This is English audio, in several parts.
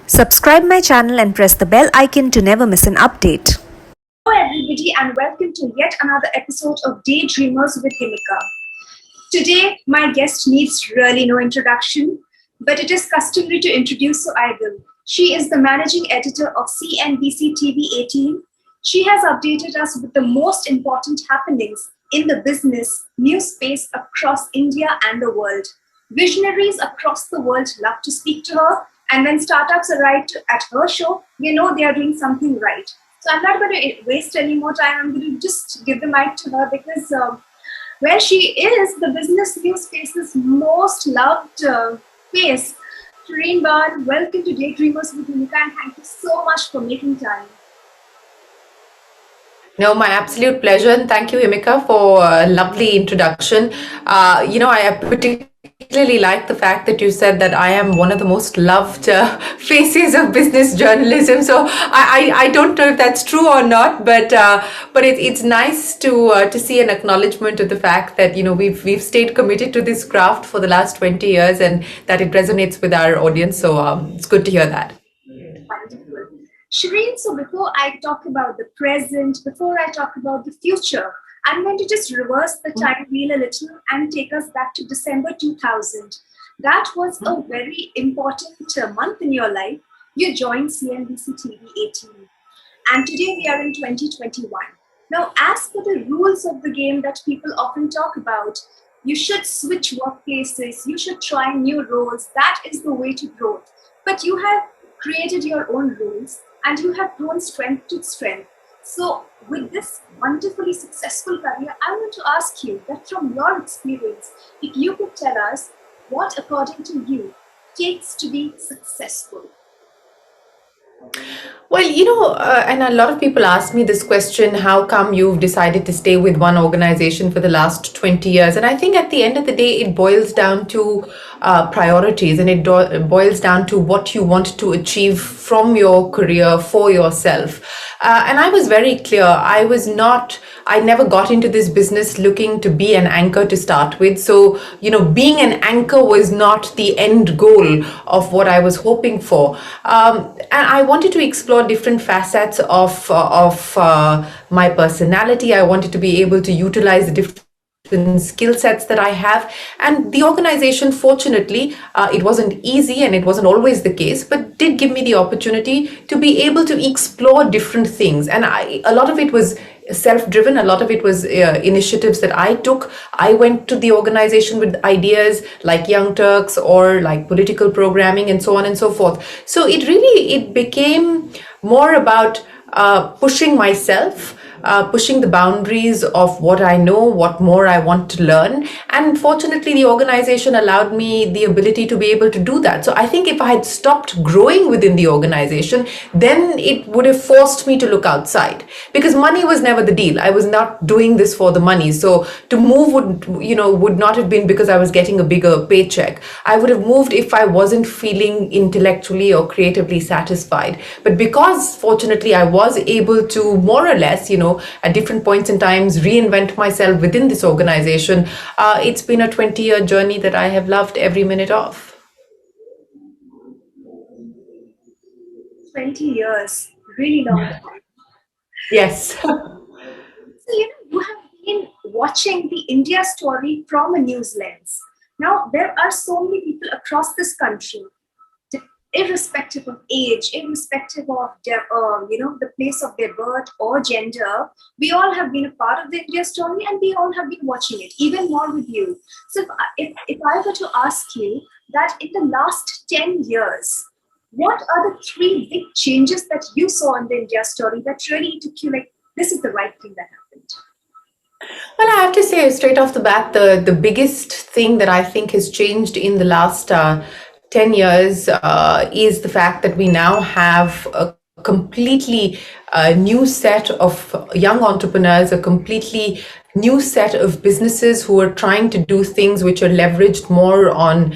Subscribe my channel and press the bell icon to never miss an update. Hello everybody and welcome to yet another episode of Daydreamers with Himika. Today my guest needs really no introduction, but it is customary to introduce, so I will. She is the managing editor of CNBC TV18. She has updated us with the most important happenings in the business news space across India and the world. Visionaries across the world love to speak to her, and when startups arrive at her show, they know they are doing something right. So I'm not going to waste any more time. I'm going to just give the mic to her because where she is, the business news space's most loved face. Shereen Bhan, welcome to Daydreamers with Himika, and thank you so much for making time. No, my absolute pleasure. And thank you, Himika, for a lovely introduction. I particularly like the fact that you said that I am one of the most loved faces of business journalism. So I don't know if that's true or not, but it's nice to see an acknowledgement of the fact that we've stayed committed to this craft for the last 20 years and that it resonates with our audience. So it's good to hear that. Wonderful. Shereen, so before I talk about the present, before I talk about the future, I'm going to just reverse the time wheel a little and take us back to December 2000. That was a very important month in your life. You joined CNBC TV18. And today we are in 2021. Now, as per the rules of the game that people often talk about, you should switch workplaces, you should try new roles. That is the way to growth. But you have created your own rules and you have grown strength to strength. So with this wonderfully successful career, I want to ask you that from your experience, if you could tell us what, according to you, takes to be successful. Well, and a lot of people ask me this question, how come you've decided to stay with one organization for the last 20 years? And I think at the end of the day, it boils down to priorities, and it boils down to what you want to achieve from your career for yourself. And I was very clear. I never got into this business looking to be an anchor to start with. So, being an anchor was not the end goal of what I was hoping for. And I wanted to explore different facets of my personality. I wanted to be able to utilize the different skill sets that I have. And the organization, fortunately, it wasn't easy and it wasn't always the case, but did give me the opportunity to be able to explore different things. And a lot of it was self-driven. A lot of it was initiatives that I took. I went to the organization with ideas like Young Turks or like political programming and so on and so forth. So it became more about pushing myself, pushing the boundaries of what I know, what more I want to learn. And fortunately, the organization allowed me the ability to be able to do that. So I think if I had stopped growing within the organization, then it would have forced me to look outside, because money was never the deal. I was not doing this for the money. So to move would not have been because I was getting a bigger paycheck. I would have moved if I wasn't feeling intellectually or creatively satisfied. But because fortunately I was able to more or less, at different points in times, reinvent myself within this organization. It's been a 20-year journey that I have loved every minute of. 20 years, really long time. Yes. So, you have been watching the India story from a news lens. Now, there are so many people across this country, irrespective of age, irrespective of their, the place of their birth or gender, we all have been a part of the India story and we all have been watching it, even more with you. So if I were to ask you that in the last 10 years, what are the three big changes that you saw in the India story that really took you like, this is the right thing that happened? Well, I have to say straight off the bat, the biggest thing that I think has changed in the last 10 years is the fact that we now have a completely new set of young entrepreneurs, a completely new set of businesses who are trying to do things which are leveraged more on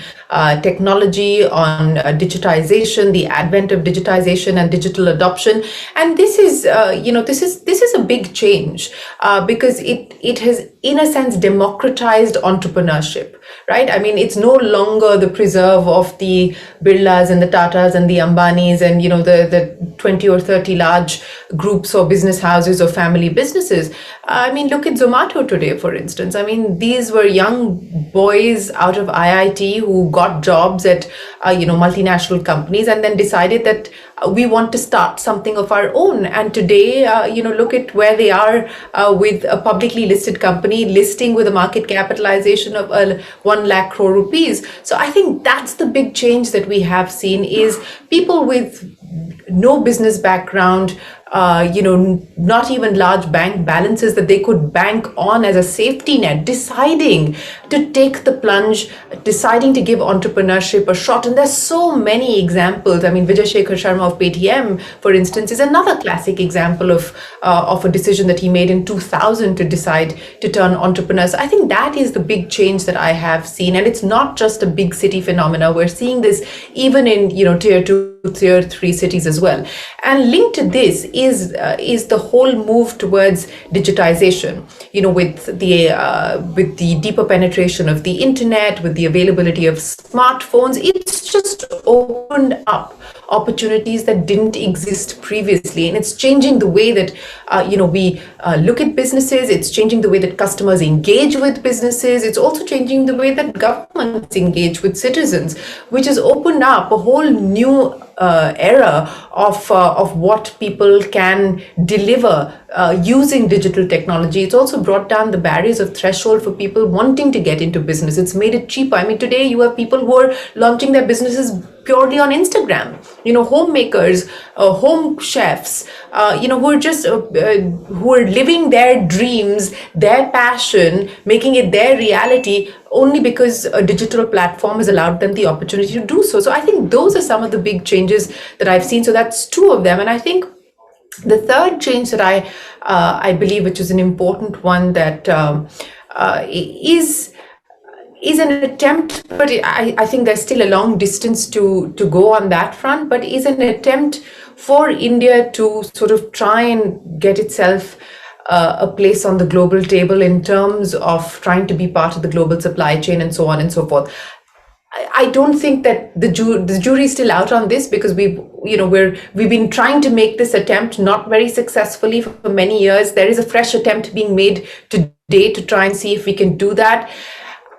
technology, on digitization, the advent of digitization and digital adoption. And this is, this is a big change because it has, in a sense, democratized entrepreneurship. right? I mean, it's no longer the preserve of the Birlas and the Tatas and the Ambanis and, the 20 or 30 large groups or business houses or family businesses. I mean, look at Zomato today, for instance. I mean, these were young boys out of IIT who got jobs at, multinational companies and then decided that we want to start something of our own. And today, look at where they are with a publicly listed company listing with a market capitalization of 1 lakh crore rupees. So I think that's the big change that we have seen is people with no business background, not even large bank balances that they could bank on as a safety net, deciding to take the plunge, deciding to give entrepreneurship a shot. And there's so many examples. I mean, Vijay Shekhar Sharma of Paytm, for instance, is another classic example of a decision that he made in 2000 to decide to turn entrepreneur. So I think that is the big change that I have seen. And it's not just a big city phenomena. We're seeing this even in, tier 2, tier 3 cities as well. And linked to this is the whole move towards digitization, with the deeper penetration of the internet, with the availability of smartphones. It's just opened up opportunities that didn't exist previously, and it's changing the way that we look at businesses. It's changing the way that customers engage with businesses. It's also changing the way that governments engage with citizens, which has opened up a whole new era of what people can deliver using digital technology. It's also brought down the barriers of threshold for people wanting to get into business. It's made it cheaper. I mean, today you have people who are launching their businesses purely on Instagram. Homemakers, home chefs, who are just who are living their dreams, their passion, making it their reality only because a digital platform has allowed them the opportunity to do so. So I think those are some of the big changes that I've seen. So that's two of them. And I think the third change that I believe, which is an important one, that is an attempt, but I think there's still a long distance to go on that front, but is an attempt for India to sort of try and get itself a place on the global table in terms of trying to be part of the global supply chain and so on and so forth. I don't think that the jury is still out on this, because we've been trying to make this attempt not very successfully for many years. There is a fresh attempt being made today to try and see if we can do that.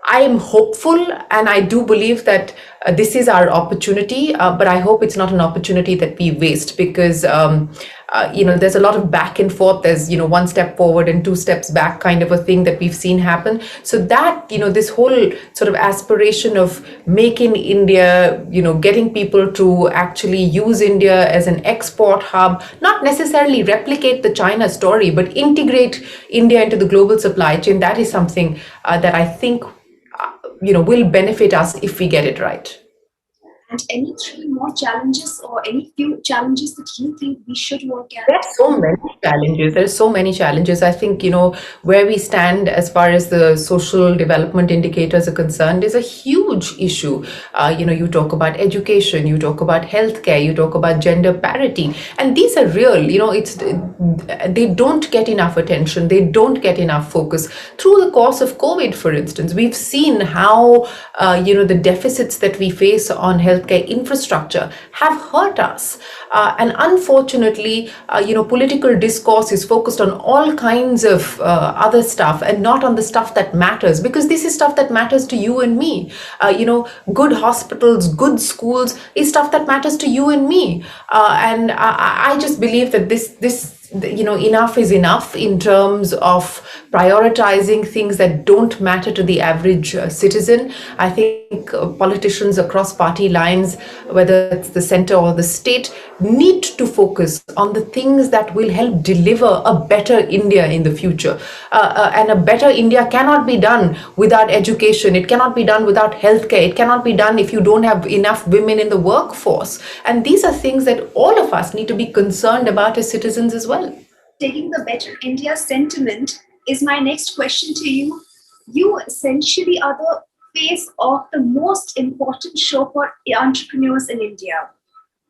I am hopeful, and I do believe that this is our opportunity, but I hope it's not an opportunity that we waste, because there's a lot of back and forth. There's 1 step forward and 2 steps back kind of a thing that we've seen happen. So that this whole sort of aspiration of making India, getting people to actually use India as an export hub, not necessarily replicate the China story, but integrate India into the global supply chain. That is something that I think will benefit us if we get it right. And any 3 more challenges or any few challenges that you think we should work at? There's so many challenges. There's so many challenges. I think, where we stand as far as the social development indicators are concerned is a huge issue. You talk about education, you talk about healthcare, you talk about gender parity, and these are real. They don't get enough attention. They don't get enough focus. Through the course of COVID, for instance, we've seen how, the deficits that we face on healthcare infrastructure have hurt us. And unfortunately, political discourse is focused on all kinds of other stuff and not on the stuff that matters, because this is stuff that matters to you and me. Good hospitals, good schools is stuff that matters to you and me. And I just believe that this enough is enough in terms of prioritizing things that don't matter to the average citizen. I think politicians across party lines, whether it's the center or the state, need to focus on the things that will help deliver a better India in the future. And a better India cannot be done without education. It cannot be done without healthcare. It cannot be done if you don't have enough women in the workforce. And these are things that all of us need to be concerned about as citizens as well. Taking the better India sentiment is my next question to you. You essentially are the face of the most important show for entrepreneurs in India.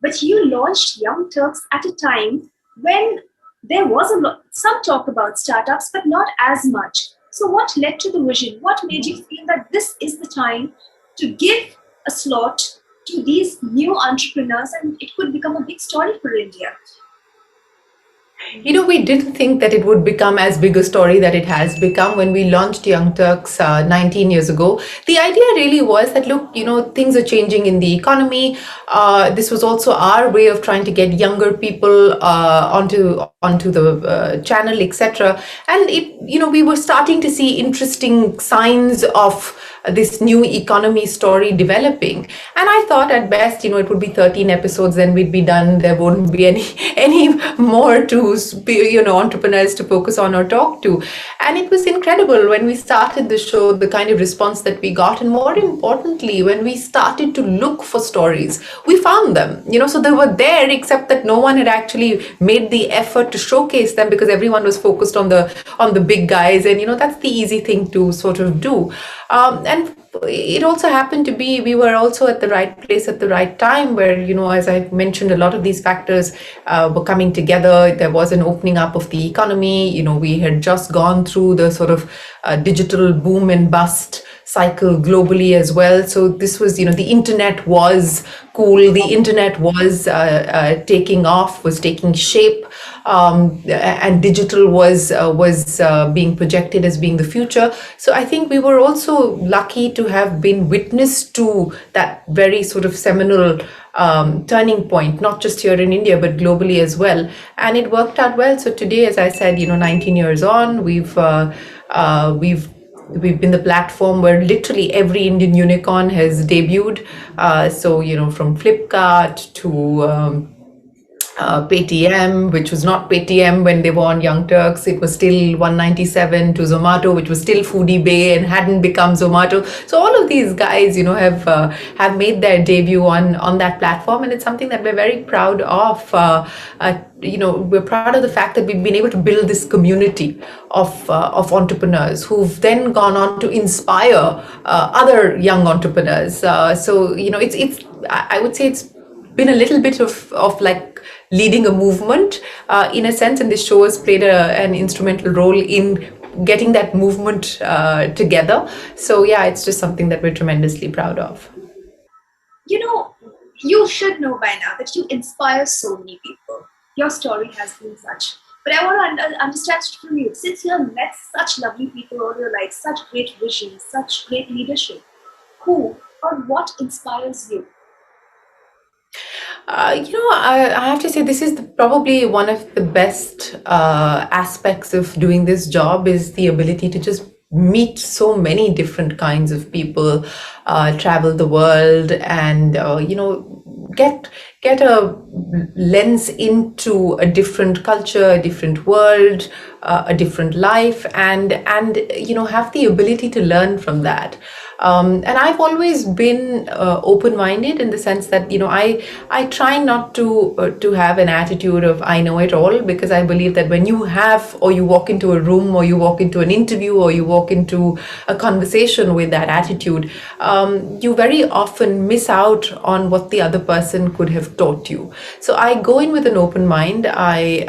But you launched Young Turks at a time when there was some talk about startups, but not as much. So, what led to the vision? What made you feel that this is the time to give a slot to these new entrepreneurs and it could become a big story for India? We didn't think that it would become as big a story that it has become when we launched Young Turks 19 years ago. The idea really was that, look, things are changing in the economy. This was also our way of trying to get younger people onto the channel, etc. And we were starting to see interesting signs of this new economy story developing. And I thought at best, it would be 13 episodes, then we'd be done. There wouldn't be any more to, entrepreneurs to focus on or talk to. And it was incredible when we started the show, the kind of response that we got. And more importantly, when we started to look for stories, we found them, so they were there, except that no one had actually made the effort to showcase them because everyone was focused on the big guys. And, that's the easy thing to sort of do. And it also happened to be, we were also at the right place at the right time where, as I mentioned, a lot of these factors were coming together. There was an opening up of the economy. We had just gone through the sort of digital boom and bust cycle globally as well. So this was, the internet was cool. The internet was taking off, was taking shape. And digital was being projected as being the future. So I think we were also lucky to have been witness to that very sort of seminal turning point, not just here in India, but globally as well. And it worked out well. So today, as I said, 19 years on, we've been the platform where literally every Indian unicorn has debuted. So, from Flipkart to Paytm, which was not Paytm when they were on Young Turks. It was still 197, to Zomato, which was still Foodie Bay and hadn't become Zomato. So all of these guys, have made their debut on that platform, and it's something that we're very proud of. We're proud of the fact that we've been able to build this community of entrepreneurs who've then gone on to inspire other young entrepreneurs. So it's I would say it's been a little bit of like leading a movement in a sense, and this show has played an instrumental role in getting that movement together. So yeah, it's just something that we're tremendously proud of. You should know by now that you inspire so many people. Your story has been such. But I want to understand from you, since you have met such lovely people all your life, such great visions, such great leadership, who or what inspires you? I have to say this is probably one of the best aspects of doing this job is the ability to just meet so many different kinds of people, travel the world, and get a lens into a different culture, a different world, a different life, and have the ability to learn from that. And I've always been open-minded in the sense that I try not to have an attitude of I know it all, because I believe that when you have, or you walk into a room, or you walk into an interview, or you walk into a conversation with that attitude, you very often miss out on what the other person could have taught you. So I go in with an open mind. I've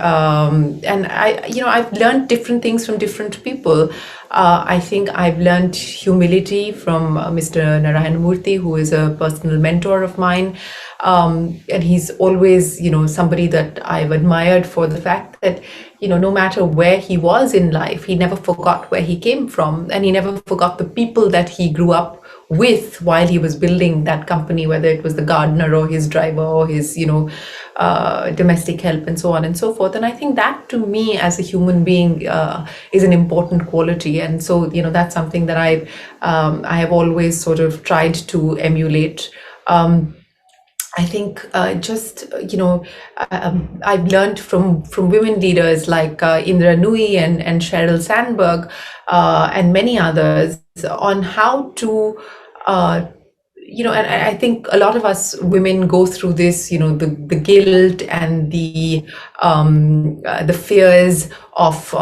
learned different things from different people. I think I've learned humility from Mr. Narayana Murthy, who is a personal mentor of mine. And he's always, somebody that I've admired for the fact that, no matter where he was in life, he never forgot where he came from, and he never forgot the people that he grew up with while he was building that company, whether it was the gardener or his driver or his, domestic help and so on and so forth. And I think that to me as a human being is an important quality. And so, that's something that I have always sort of tried to emulate. I think I've learned from women leaders like Indra Nui and Sheryl Sandberg and many others on how to and I think a lot of us women go through this, the guilt and the fears of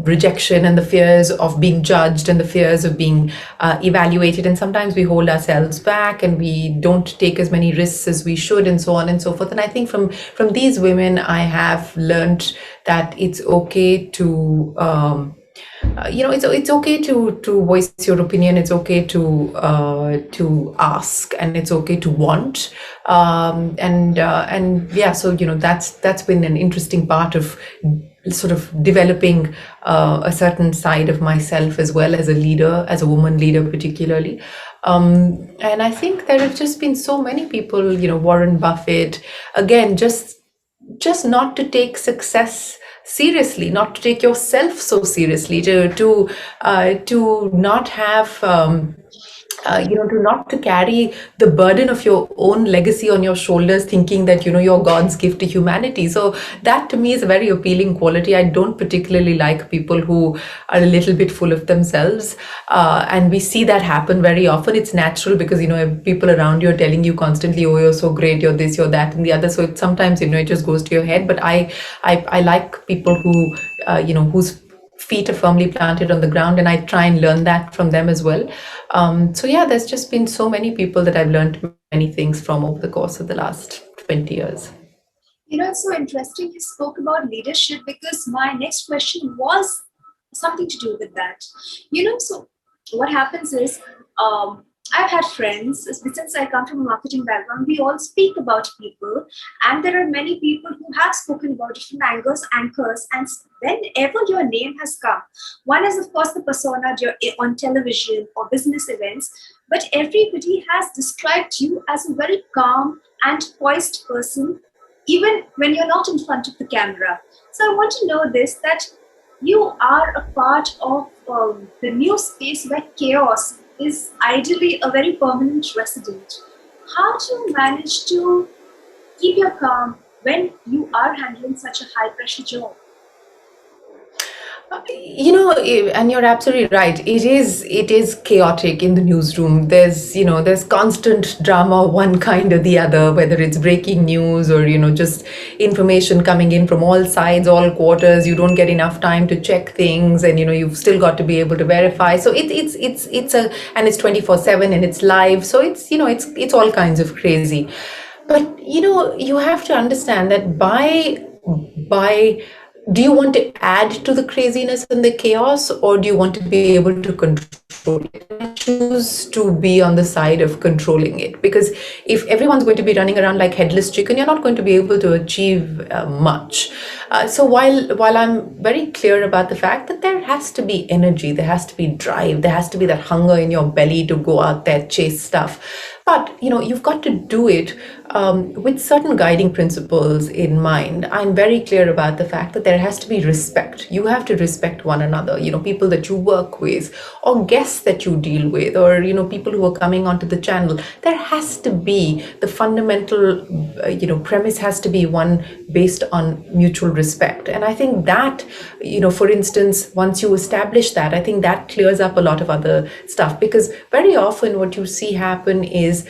rejection, and the fears of being judged, and the fears of being evaluated. And sometimes we hold ourselves back and we don't take as many risks as we should, and so on and so forth. And I think from these women, I have learned that it's okay to It's okay to voice your opinion. It's okay to ask, and it's okay to want. And yeah, so that's been an interesting part of sort of developing a certain side of myself as well as a leader, as a woman leader particularly. And I think there have just been so many people, Warren Buffett, again, just not to take success seriously, not to take yourself so seriously, to not have to not to carry the burden of your own legacy on your shoulders, thinking that you're God's gift to humanity. So that to me is a very appealing quality. I don't particularly like people who are a little bit full of themselves, and we see that happen very often. It's natural because people around you are telling you constantly, "Oh, you're so great, you're this, you're that, and the other." So sometimes it just goes to your head. But I like people who whose feet are firmly planted on the ground, and I try and learn that from them as well. So yeah, there's just been so many people that I've learned many things from over the course of the last 20 years. It's so interesting you spoke about leadership, because my next question was something to do with that. So what happens is, I've had friends, since I come from a marketing background, we all speak about people, and there are many people who have spoken about different anchors, and whenever your name has come, one is, of course, the persona on television or business events, but everybody has described you as a very calm and poised person, even when you're not in front of the camera. So I want to know this, that you are a part of the new space where chaos is ideally a very permanent resident. How do you manage to keep your calm when you are handling such a high pressure job? And you're absolutely right. It is chaotic in the newsroom. There's constant drama, one kind or the other, whether it's breaking news or just information coming in from all sides, all quarters. You don't get enough time to check things, and you've still got to be able to verify. So and it's 24/7 and it's live. So it's all kinds of crazy. But you have to understand that by do you want to add to the craziness and the chaos, or do you want to be able to control it? I choose to be on the side of controlling it, because if everyone's going to be running around like headless chicken, you're not going to be able to achieve much. So while I'm very clear about the fact that there has to be energy, there has to be drive, there has to be that hunger in your belly to go out there, chase stuff. But you've got to do it with certain guiding principles in mind. I'm very clear about the fact that there has to be respect. You have to respect one another. People that you work with, or guests that you deal with, or people who are coming onto the channel. There has to be the fundamental, premise has to be one based on mutual respect. And I think that, for instance, once you establish that, I think that clears up a lot of other stuff, because very often what you see happen is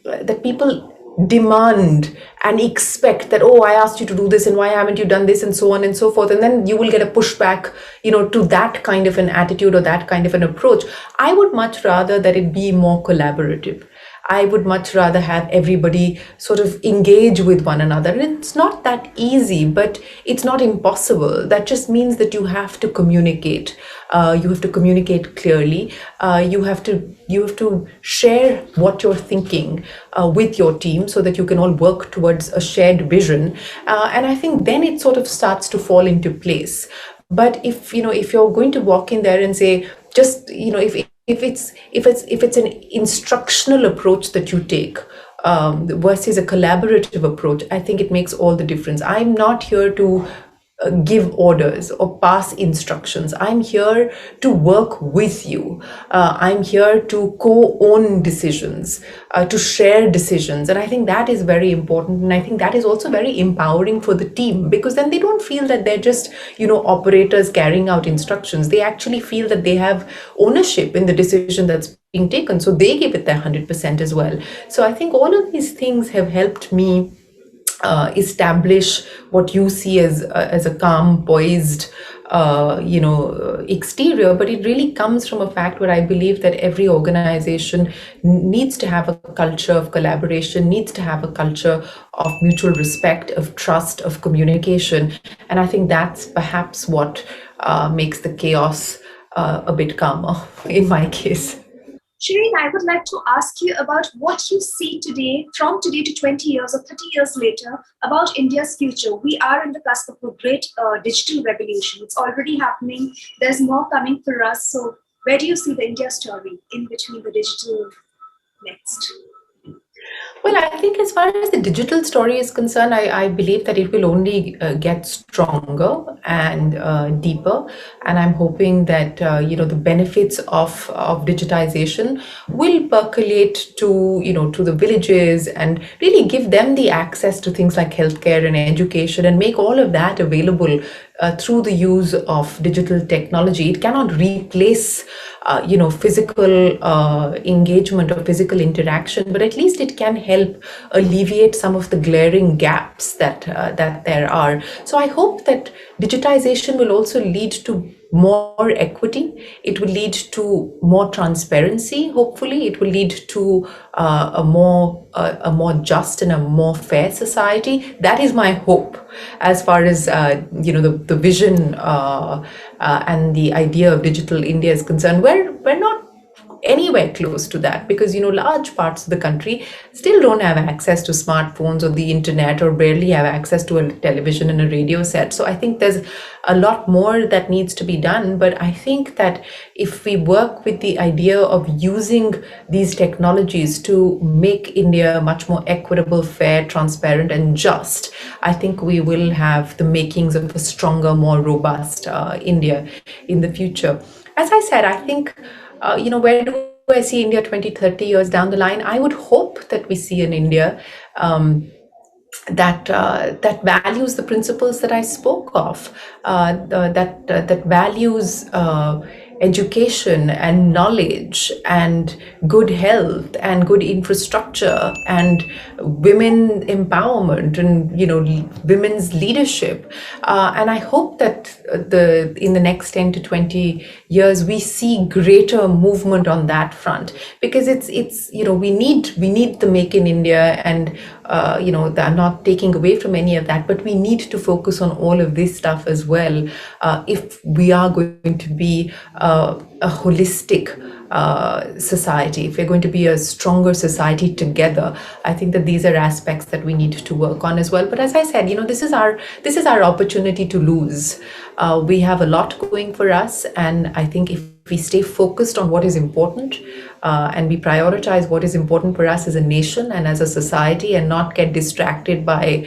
that people demand and expect that, oh, I asked you to do this and why haven't you done this, and so on and so forth, and then you will get a pushback to that kind of an attitude or that kind of an approach. I would much rather that it be more collaborative. I would much rather have everybody sort of engage with one another. And it's not that easy, but it's not impossible. That just means that you have to communicate. You have to communicate clearly. You have to share what you're thinking with your team, so that you can all work towards a shared vision. And I think then it sort of starts to fall into place. But if you're going to walk in there and say, just if it's an instructional approach that you take, versus a collaborative approach, I think it makes all the difference. I'm not here to give orders or pass instructions. I'm here to work with you. I'm here to co-own decisions, to share decisions. And I think that is very important. And I think that is also very empowering for the team, because then they don't feel that they're just, operators carrying out instructions. They actually feel that they have ownership in the decision that's being taken. So they give it their 100% as well. So I think all of these things have helped me establish what you see as a calm, poised, exterior. But it really comes from a fact where I believe that every organization needs to have a culture of collaboration, needs to have a culture of mutual respect, of trust, of communication. And I think that's perhaps what makes the chaos a bit calmer in my case. Shireen, I would like to ask you about what you see today, from today to 20 years or 30 years later, about India's future. We are in the cusp of a great digital revolution. It's already happening. There's more coming for us. So, where do you see the India story in between the digital next? Well, I think as far as the digital story is concerned, I believe that it will only get stronger and deeper. And I'm hoping that, the benefits of digitization will percolate to the villages and really give them the access to things like healthcare and education and make all of that available through the use of digital technology. It cannot replace physical engagement or physical interaction, but at least it can help alleviate some of the glaring gaps that there are. So I hope that digitization will also lead to more equity. It will lead to more transparency. Hopefully, it will lead to a more just and a more fair society. That is my hope, as far as the vision and the idea of digital India is concerned. We're not anywhere close to that, because large parts of the country still don't have access to smartphones or the internet, or barely have access to a television and a radio set. So I think there's a lot more that needs to be done. But I think that if we work with the idea of using these technologies to make India much more equitable, fair, transparent, and just, I think we will have the makings of a stronger, more robust India in the future. As I said, I think where do I see India 20, 30 years down the line? I would hope that we see an India that values the principles that I spoke of, that values education and knowledge and good health and good infrastructure and women empowerment and women's leadership, and I hope that in the next 10 to 20 years we see greater movement on that front, because it's we need the Make in India, and I'm not taking away from any of that, but we need to focus on all of this stuff as well, if we are going to be a holistic society, if we're going to be a stronger society together. I think that these are aspects that we need to work on as well. But as I said, this is our opportunity to lose. We have a lot going for us, and I think if we stay focused on what is important, and we prioritize what is important for us as a nation and as a society, and not get distracted by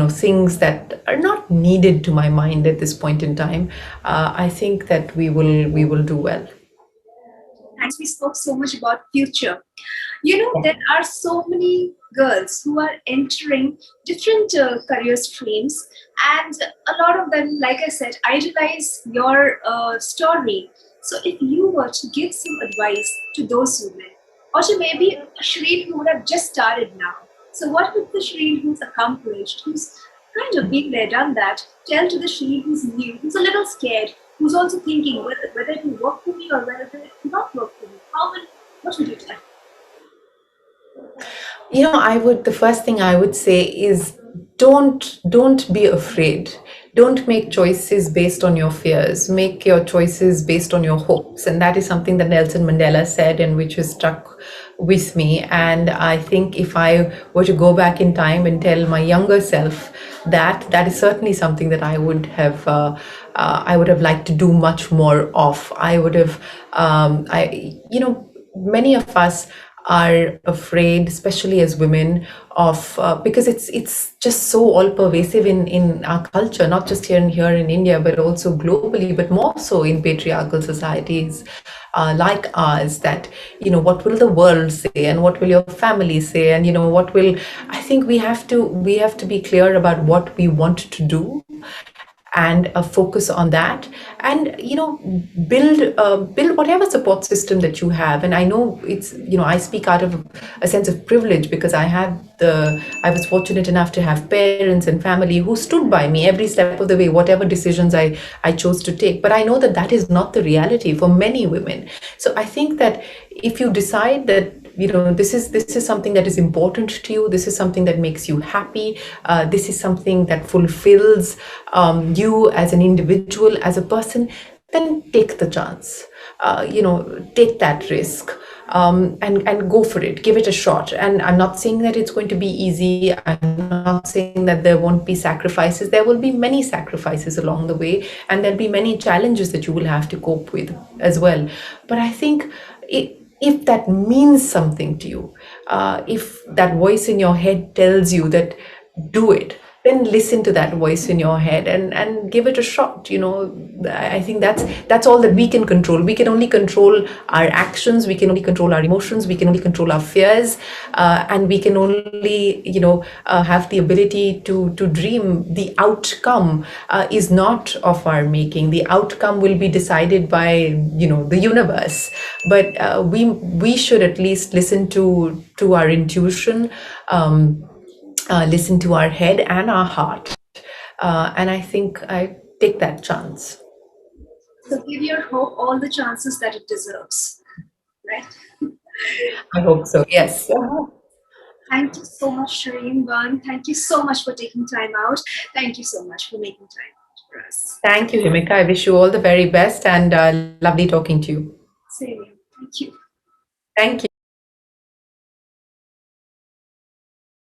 things that are not needed, to my mind, at this point in time, I think that we will do well. Thanks. We spoke so much about future. There are so many girls who are entering different career streams, and a lot of them, like I said, idolize your story. So if you were to give some advice to those women, or to maybe a Shereen who would have just started now, so what would the Shereen who's accomplished, who's kind of been there, done that, tell to the Shereen who's new, who's a little scared, who's also thinking whether it will work for me or whether it will not work for me? What would you tell? The first thing I would say is don't be afraid. Don't make choices based on your fears. Make your choices based on your hopes. And that is something that Nelson Mandela said, and which has stuck with me. And I think if I were to go back in time and tell my younger self that is certainly something that I would have liked to do much more of. I would have, many of us are afraid, especially as women, of because it's just so all pervasive in our culture, not just here in India, but also globally, but more so in patriarchal societies like ours, that what will the world say, and what will your family say, and I think we have to be clear about what we want to do, and focus on that, and build whatever support system that you have. And I know it's I speak out of a sense of privilege, because I was fortunate enough to have parents and family who stood by me every step of the way, whatever decisions I chose to take. But I know that is not the reality for many women. So I think that if you decide that this is something that is important to you. This is something that makes you happy. This is something that fulfills you as an individual, as a person. Then take the chance. Take that risk. And go for it. Give it a shot. And I'm not saying that it's going to be easy. I'm not saying that there won't be sacrifices. There will be many sacrifices along the way, and there'll be many challenges that you will have to cope with as well. But I think if that means something to you, if that voice in your head tells you that do it, then listen to that voice in your head and give it a shot. I think that's all that we can control. We can only control our actions, we can only control our emotions, we can only control our fears, and we can only have the ability to dream. The outcome is not of our making. The outcome will be decided by the universe, but we should at least listen to our intuition, listen to our head and our heart. And I think I take that chance. So give your hope all the chances that it deserves, right? I hope so, yes. Thank you so much, Shereen Bhan. Thank you so much for taking time out. Thank you so much for making time out for us. Thank you, Himika. I wish you all the very best, and lovely talking to you. Same here. Thank you. Thank you.